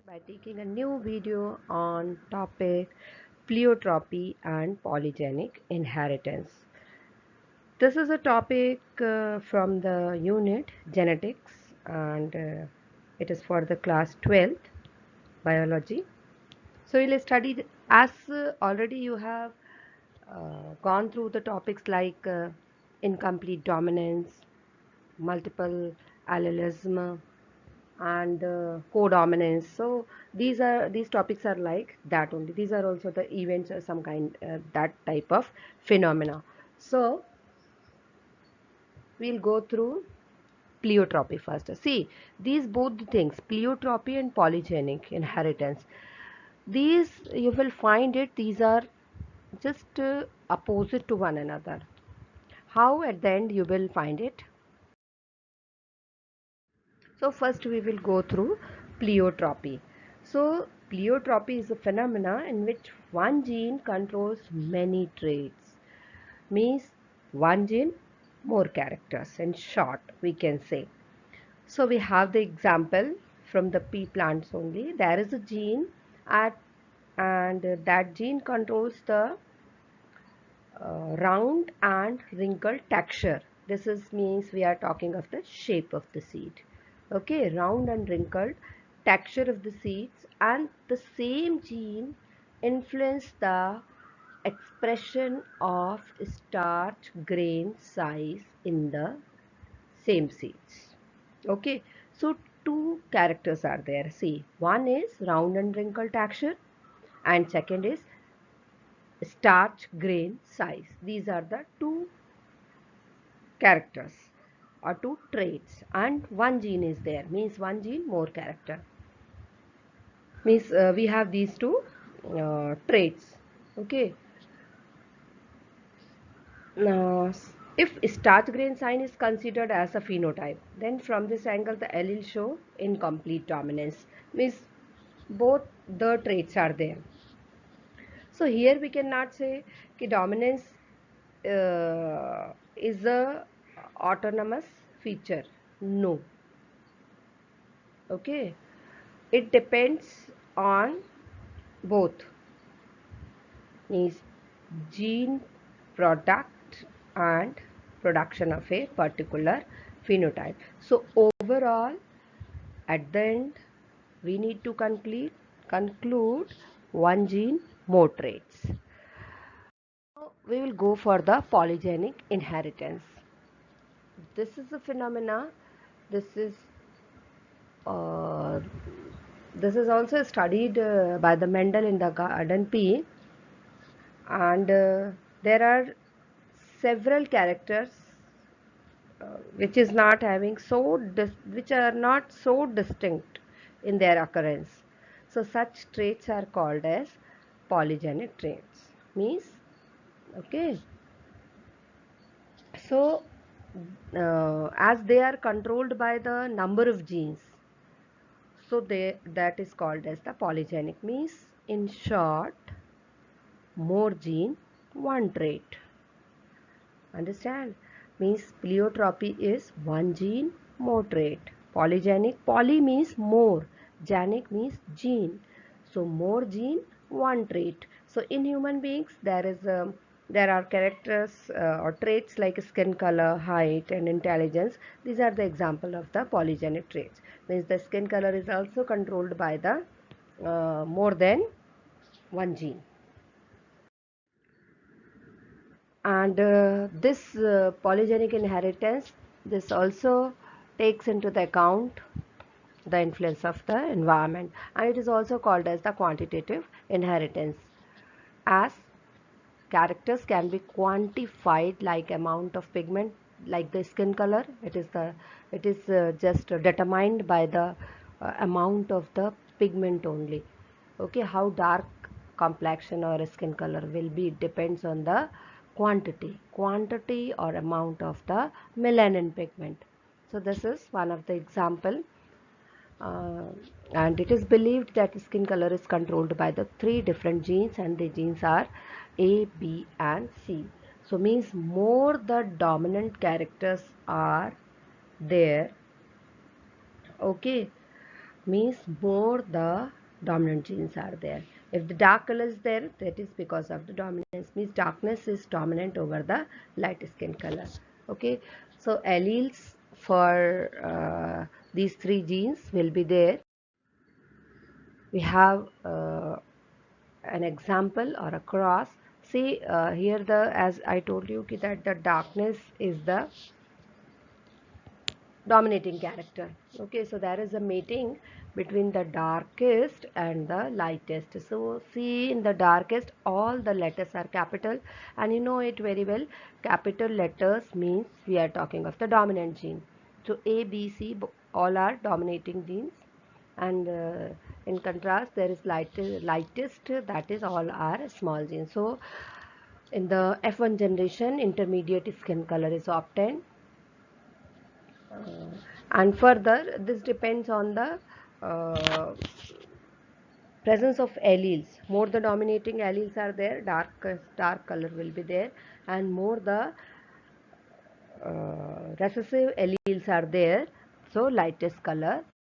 by taking a new video on topic pleiotropy and polygenic inheritance. This is a topic from the unit genetics and it is for the class 12th biology. So we'll study as already you have gone through the topics like incomplete dominance, multiple allelism, and codominance. So these topics are like that only. These are also the events or some kind that type of phenomena. So we'll go through pleiotropy first. See, these both the things, pleiotropy and polygenic inheritance, these you will find it, these are just opposite to one another. How at the end you will find it? So first we will go through pleiotropy. So pleiotropy is a phenomena in which one gene controls many traits. Means one gene, more characters. In short, we can say. So we have the example from the pea plants only. There is a gene at and that gene controls the round and wrinkled texture. This is means we are talking of the shape of the seed. Okay, round and wrinkled texture of the seeds, and the same gene influence the expression of starch grain size in the same seeds. Okay, so two characters are there. See, one is round and wrinkled texture and second is starch grain size. These are the two characters or two traits, and one gene is there, means one gene more character, means we have these two traits. Okay, now if starch grain sign is considered as a phenotype, then from this angle the allele show incomplete dominance, means both the traits are there. So here we cannot say कि dominance is a autonomous feature. No. Okay. It depends on both, means gene product and production of a particular phenotype. So overall, at the end, we need to conclude one gene, more traits. Now we will go for the polygenic inheritance. This is a phenomena. This is uh, this is also studied by the Mendel in the garden pea, and there are several characters which is not having which are not so distinct in their occurrence. So such traits are called as polygenic traits. Means okay. So as they are controlled by the number of genes, so that is called as the polygenic. Means in short, more gene, one trait. Understand? Means pleiotropy is one gene, more trait. Polygenic, poly means more, genic means gene. So more gene, one trait. So in human beings there are characters or traits like skin color, height and intelligence. These are the example of the polygenic traits. Means the skin color is also controlled by the more than one gene. And this polygenic inheritance, this also takes into the account the influence of the environment, and it is also called as the quantitative inheritance, as characters can be quantified like amount of pigment, like the skin color. It is just determined by the amount of the pigment only. Okay, how dark complexion or skin color will be depends on the quantity or amount of the melanin pigment. So this is one of the example, uh, and it is believed that skin color is controlled by the three different genes, and the genes are A, B and C. So means more the dominant characters are there, okay, means more the dominant genes are there. If the dark color is there, that is because of the dominance, means darkness is dominant over the light skin color. Okay, so alleles for these three genes will be there. We have an example or a cross. See here, the as I told you that the darkness is the dominating character. Okay, so there is a mating between the darkest and the lightest. So see, in the darkest all the letters are capital, and you know it very well. Capital letters means we are talking of the dominant gene. So A, B, C all are dominating genes, and in contrast there is lightest, that is all are small genes. So in the F1 generation, intermediate skin color is obtained. And further, this depends on the presence of alleles. More the dominating alleles are there, dark color will be there, and more the recessive alleles are there, so lightest color